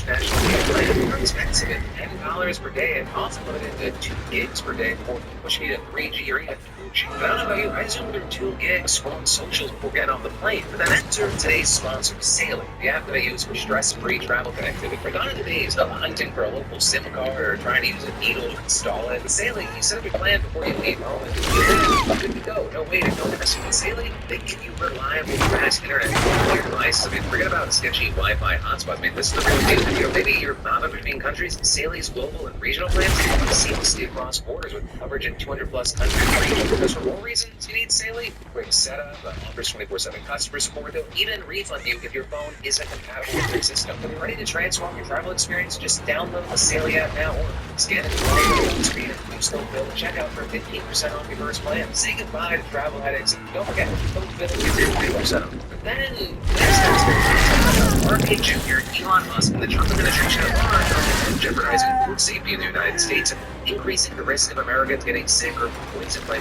national data plan. More expensive at $10 per day and often limited to 2 gigs per day before pushing it to 3G or even 4G. But I don't know about you, I zoomed through 2 gigs scrolling socials before getting off the plane. But then enter today's sponsor, Sailing, the app that I use for stress-free travel connectivity. We're gone in the days of hunting for a local SIM card or trying to use a needle to install it. With Sailing, you set up your plan before you leave home and you're good to go. No waiting, no messing. With Sailing, they give you reliable, fast internet on your device. I mean, forget about sketchy Wi-Fi hotspots. I mean, this is the real deal. You know, maybe you're bobbing between countries. Sailing's global and regional plans run seamlessly across borders with coverage in 200 plus countries. Because for more reasons you need Sailing, quick setup, offers 24/7 customer support. They'll even refund you if your phone isn't compatible with their system. When you're ready to transform your travel experience, just download the Sailing app now or scan it on screen and use the bill at checkout for 15% off your first plan. Say goodbye to travel headaches and don't forget, don't fill with your 20% off. But then, next time, RK Jr., Elon Musk, and the Trump administration are jeopardizing food safety in the United States and increasing the risk of Americans getting sick or poisoned by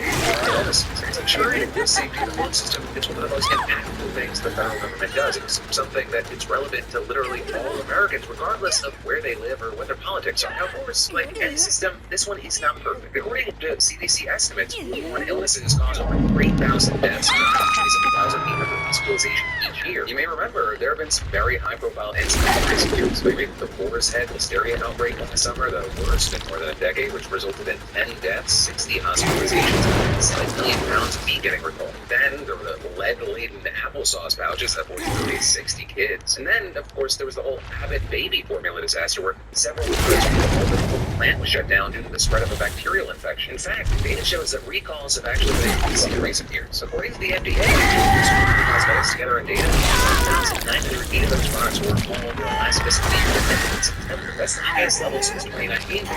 illnesses. Ensuring food safety in the food system is one of the most impactful things the federal government does. It's something that is relevant to literally all Americans, regardless of where they live or what their politics are. Now, of course, like any system, this one is not perfect. According to CDC estimates, foodborne illnesses cause over 3,000 deaths and 1,800 hospitalizations each year. You may remember there have been some very high-profile incidents in recent years, like the Boar's Head listeria outbreak last summer, the worst in more than a decade, which resulted in 10 deaths, 60 hospitalizations, and 7 million pounds of meat getting recalled. Then there were the lead-laden applesauce pouches that poisoned 60 kids. And then, of course, there was the whole Abbott baby formula disaster where several weeks the plant was shut down due to the spread of a bacterial infection. In fact, data shows that recalls have actually been increasing in recent years. According to the FDA, cosmetics together in data, 1,908 of those products were recalled in the last fiscal year in September. That's the highest level since 2019, during the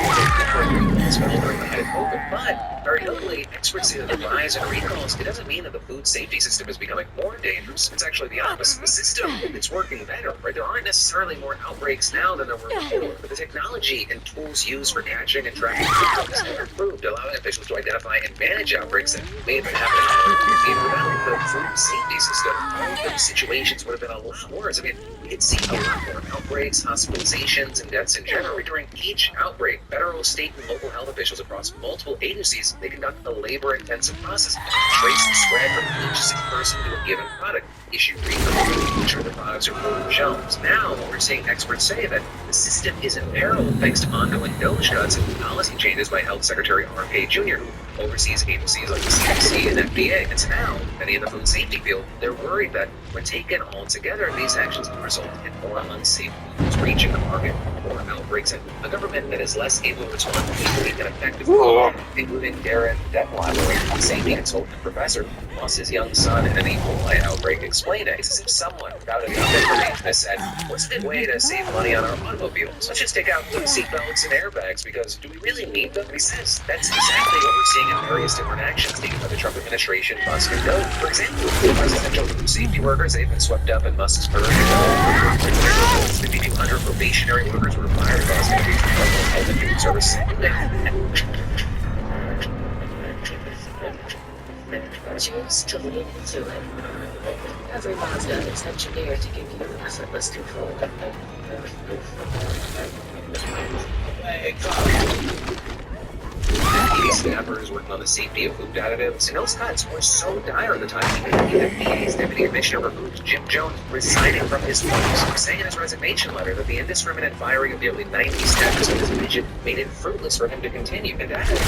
height of COVID. But, very notably, experts say that the rise in recalls, it doesn't mean that the food safety system is becoming more dangerous. It's actually the opposite. The system, it's working better, right? There aren't necessarily more outbreaks now than there were before, but the technology and tools used for catching and tracking outbreaks have improved, allowing officials to identify and manage outbreaks that may have been happening without the food safety system. All of those situations would have been a lot worse. I mean, we could see a lot more outbreaks, hospitalizations, and deaths in general. During each outbreak, federal, state, and local health officials across multiple agencies, they conduct a labor-intensive process to trace the spread from each sick person to a given product, issue refunds, make sure the products are pulled from shelves. Now, we're seeing experts say that the system is in peril thanks to ongoing nose cuts and policy changes by Health Secretary R.K. Jr., who oversees agencies like the CDC and FDA. And so now, many in the food safety field, they're worried that when taken all together, these actions will result in more unsafe foods reaching the market, more outbreaks, and a government that is less able to respond quickly and effectively, including Darren Detweiler, a food safety consultant professor, who lost his young son in an Ebola outbreak, explained it. It's as if someone without enough information has said, what's a good way to save money on our automobiles? Let's just take out some seatbelts and airbags, because do we really need them? And he says that's exactly what we're seeing in various different actions taken by the Trump administration, Musk, and Ghoul. For example, residential food safety workers, they've been swept up in Musk's purge. 5,200 probationary workers were fired across the country from local health and human service. Choose to lean into it. Every Mazda is engineered to give you effortless control. Staffers working on the safety of food additives, and those cuts were so dire at the time that the FDA's Deputy Commissioner for Foods, Jim Jones, resigning from his post, saying in his resignation letter that the indiscriminate firing of nearly 90 staffers in his division made it fruitless for him to continue. And that was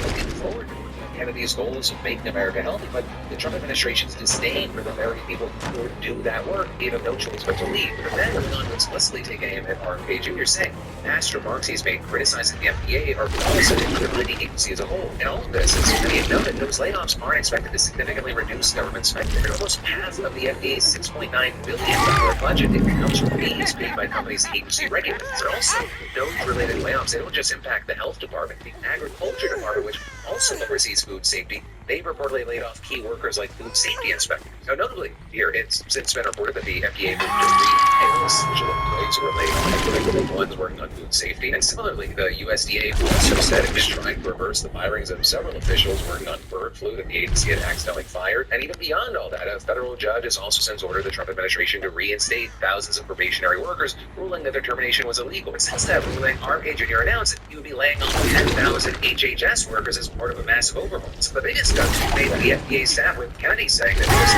looking forward to Kennedy's goals of making America healthy, but the Trump administration's disdain for the very people who would do that work gave him no choice but to leave. But then went on to explicitly take aim at R.K. Jr., saying past remarks he's made criticizing the FDA are false and undermining the agency as a whole. And all of this, as many have noted, those layoffs aren't expected to significantly reduce government spending. Almost half of the FDA's $6.9 billion budget comes from fees paid by companies the agency regulates. But also, those related layoffs, they don't just impact the health department. The agriculture department, which also oversees food safety, they reportedly laid off key workers like food safety inspectors. Now, notably, here it's since been reported that the FDA moved to rehire essential employees who were laid off, including the ones working on food safety. And similarly, the USDA also said it was trying to reverse the firings of several officials working on bird flu that the agency had accidentally fired. And even beyond all that, a federal judge has also since ordered the Trump administration to reinstate thousands of probationary workers, ruling that their termination was illegal. But since that ruling, RFK Jr. announced that he would be laying off 10,000 HHS workers as part of a massive overhaul. So the biggest cuts were made by the FDA staff, with Kennedy saying that this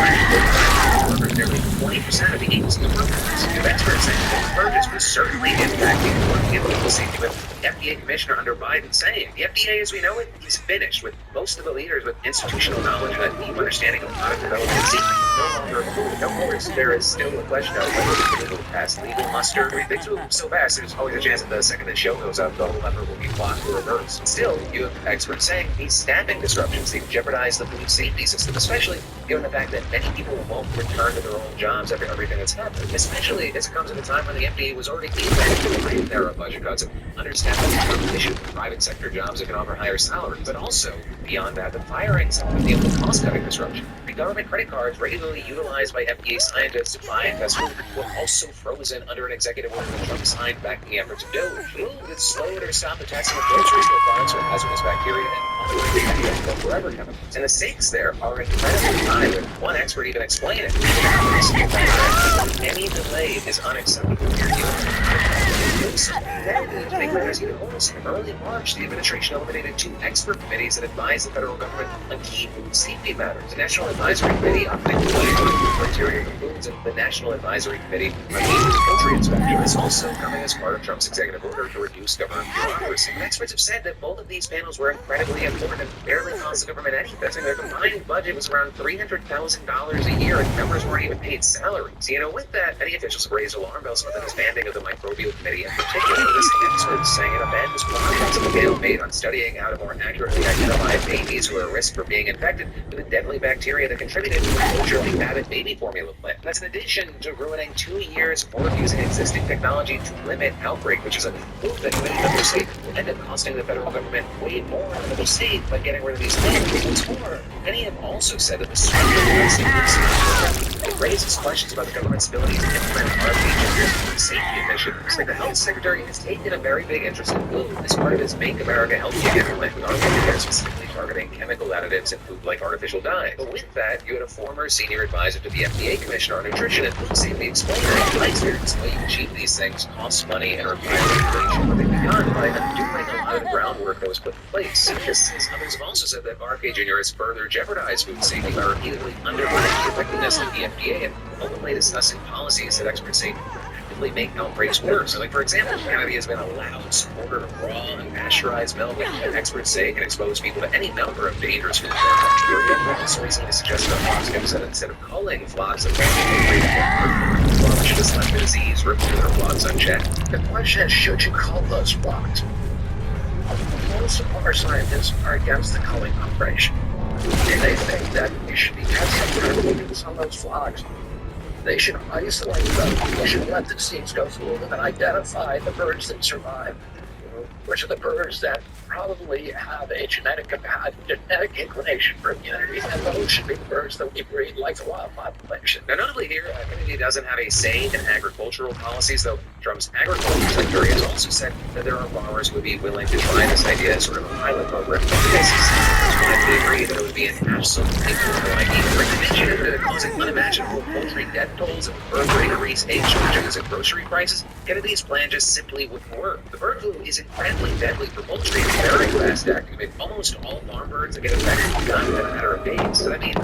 workers, nearly 20% of the agency's workers. New experts saying that the purges was certainly impacting working in food safety, with FDA Commissioner under Biden saying the FDA, as we know it, is finished, with most of the leaders with institutional knowledge and a deep understanding of product development and safety no longer approved. Of course, there is still a question of whether the will pass legal muster. I mean, things move so fast, there's always a chance that the second the show goes up, the lever will be blocked or reversed. Still, you have experts saying these staffing disruptions, they jeopidize the food safety system, especially given the fact that many people won't return to their own jobs after everything that's happened, especially as it comes at a time when the FDA was already impacted by narrow budget cuts and understaffing competition for private sector jobs that can offer higher salaries. But also, beyond that, the firings and the cost-cutting disruption. The government credit cards regularly utilized by FDA scientists to buy and test food were also frozen under an executive order that Trump signed back in the efforts of Ghoul. Ghoul that slowed or stopped the testing of groceries for products with hazardous bacteria and forever chemicals. And the stakes there are incredibly high, with one expert even explaining any delay is unacceptable here. In early March, the administration eliminated 2 expert committees that advise the federal government on key food safety matters. The National Advisory Committee on Criteria for Foods and the National Advisory Committee on Poultry Inspection is also coming as part of Trump's executive order to reduce government bureaucracy. And experts have said that both of these panels were incredibly important and barely cost the government anything. Their combined budget was around $300,000 a year, and members weren't even paid salaries. You know, with that, many officials have raised alarm bells about the disbanding of the Microbial Committee in particular. Listening experts saying it amends progress of the scale made on studying how to more accurately identify babies who are at risk for being infected with a deadly bacteria that contributed to the culturally added baby formula plant. That's in addition to ruining 2 years of work using existing technology to limit outbreak, which is a move that many members say will end up costing the federal government way more than the state by getting rid of these things. What's more, many have also said that the it raises questions about the government's ability to implement RFK safety initiatives. Like the health secretary has taken a very big interest in food as part of his Make America Healthy Again plan, with RFK specifically targeting chemical additives in food like artificial dyes. But with that, you had a former senior advisor to the FDA Commissioner on Nutrition and Food Safety explaining that, in my experience, the way you achieve these things costs money and requires regulation, but they've begun by undoing a lot of the groundwork that was put in place. Scientists and others have also said that RFK Jr. has further jeopardized food safety by repeatedly undermining the effectiveness of the FDA and openly discussing policies that experts say actively make outbreaks worse. Like, for example, Kennedy has been a loud supporter of raw and pasteurized milk, and experts say can expose people to any number of dangerous food bacteria. Also recently suggested on Fox News that instead of culling flocks of flocks should just let the disease rip through their flocks unchecked. The question is, should you cull those flocks? Most of our scientists are against the culling operation. They think that you should be testing for mutants on those flocks. They should isolate them. They should let the disease go through them and identify the birds that survive, which are the birds that probably have a genetic inclination for immunity, and those should be the birds that we breed like the wild population. Now, notably here, Kennedy doesn't have a say in agricultural policies, though Trump's agriculture secretary has also said that there are farmers who would be willing to try this idea as sort of a pilot program. This is widely agreed that it would be an absolutely horrible idea. For addition to causing unimaginable poultry death tolls and further increase egg shortages and grocery prices, Kennedy's plan just simply wouldn't work. The bird flu is incredibly deadly for poultry and very fast acting. I mean, almost all farm birds that get infected die in a matter of days. So that means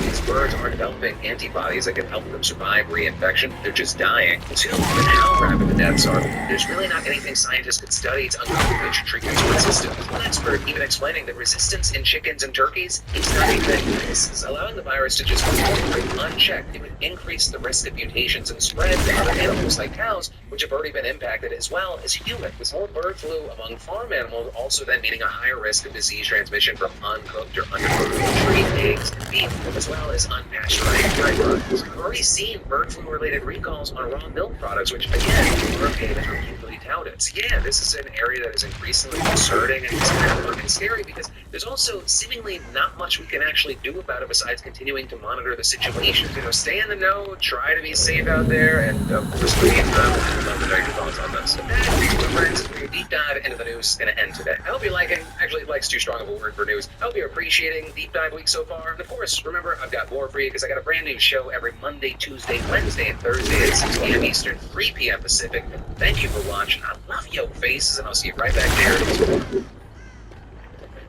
these birds are developing antibodies that can help them survive reinfection. They're just dying. Two, with how rapid the deaths are, there's really not anything scientists could study to uncover which treatments are resistant. One expert even explaining that resistance in chickens and turkeys is not a thing. This is allowing the virus to just proliferate unchecked. It would increase the risk of mutations and spread to other animals like cows, which have already been impacted, as well as humans. With more bird flu among farm animals, also then meaning a higher risk of disease transmission from uncooked or undercooked poultry, eggs, and beef, as well as unpasteurized dairy products. We've already seen bird flu-related recalls on raw milk products, which, again, Brookhaven has repeatedly touted. limits. Yeah, this is an area that is increasingly concerning and it's kind of fucking scary because there's also seemingly not much we can actually do about it besides continuing to monitor the situation. Stay in the know, try to be safe out there, and of course, in the meantime, I'd love to know your thoughts on this. And that, my friends, is where your deep dive into the news is going to end today. I hope you're liking, actually, like's too strong of a word for news. I hope you're appreciating Deep Dive Week so far. And of course, remember, I've got more for you because I got a brand new show every Monday, Tuesday, Wednesday, and Thursday at 6 p.m. Eastern, 3 p.m. Pacific. Thank you for watching. I love your faces, and I'll see you right back there.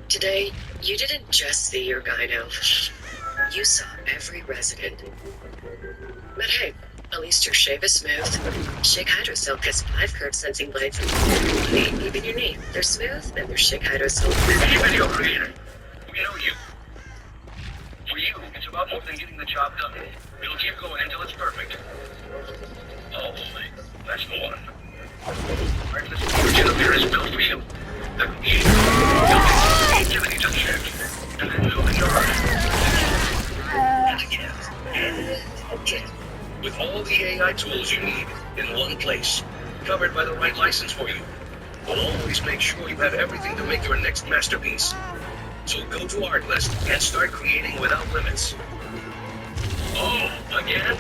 Today, you didn't just see your gyno. You saw every resident. But hey, at least your shave is smooth. Shake Hydrosilk has 5 curve sensing blades. Hey, even your knee. They're smooth, and they're Shake Hydrosilk. Hey, video creator. We know you. For you, it's about more than getting the job done. We'll keep going until it's perfect. Oh, that's the one. Right, listen, the generator is built for you. The activity just checked. And then open your heart. And again. And again. With all the AI tools you need in one place, covered by the right license for you. We'll always make sure you have everything to make your next masterpiece. So go to Artlist and start creating without limits. Oh, again?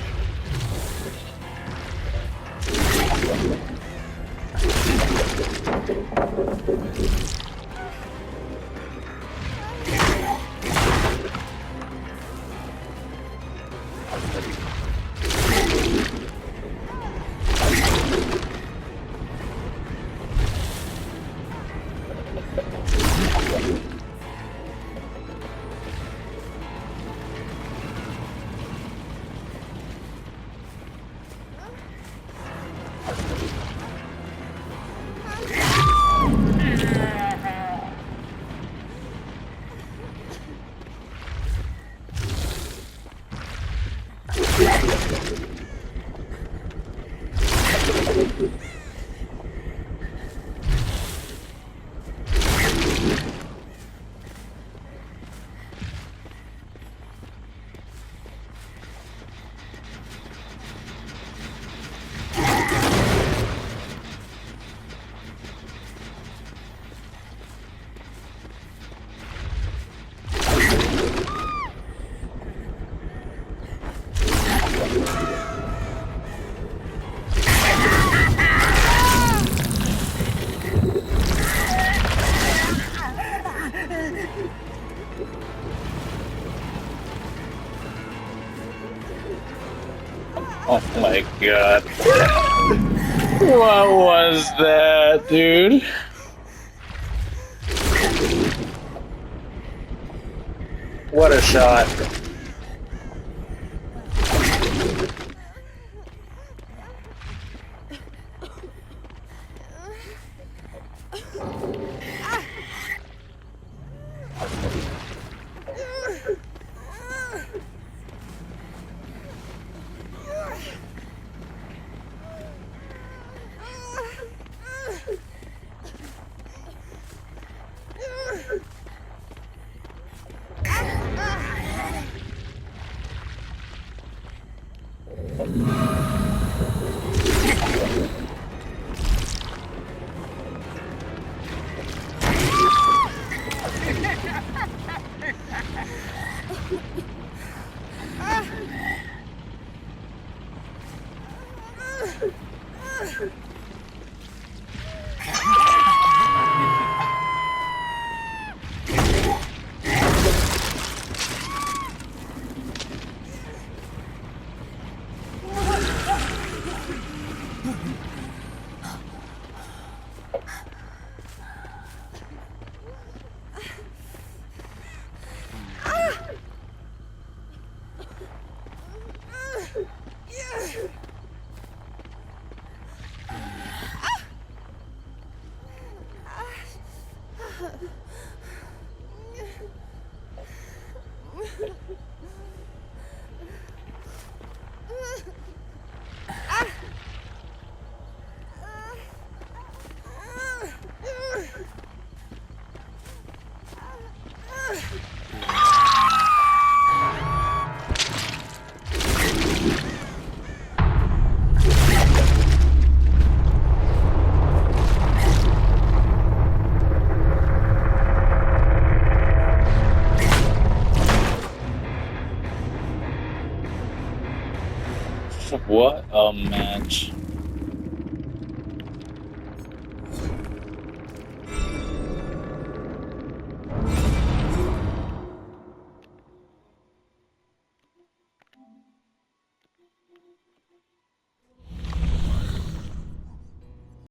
Oh my god. What was that, dude? What a shot. What a match.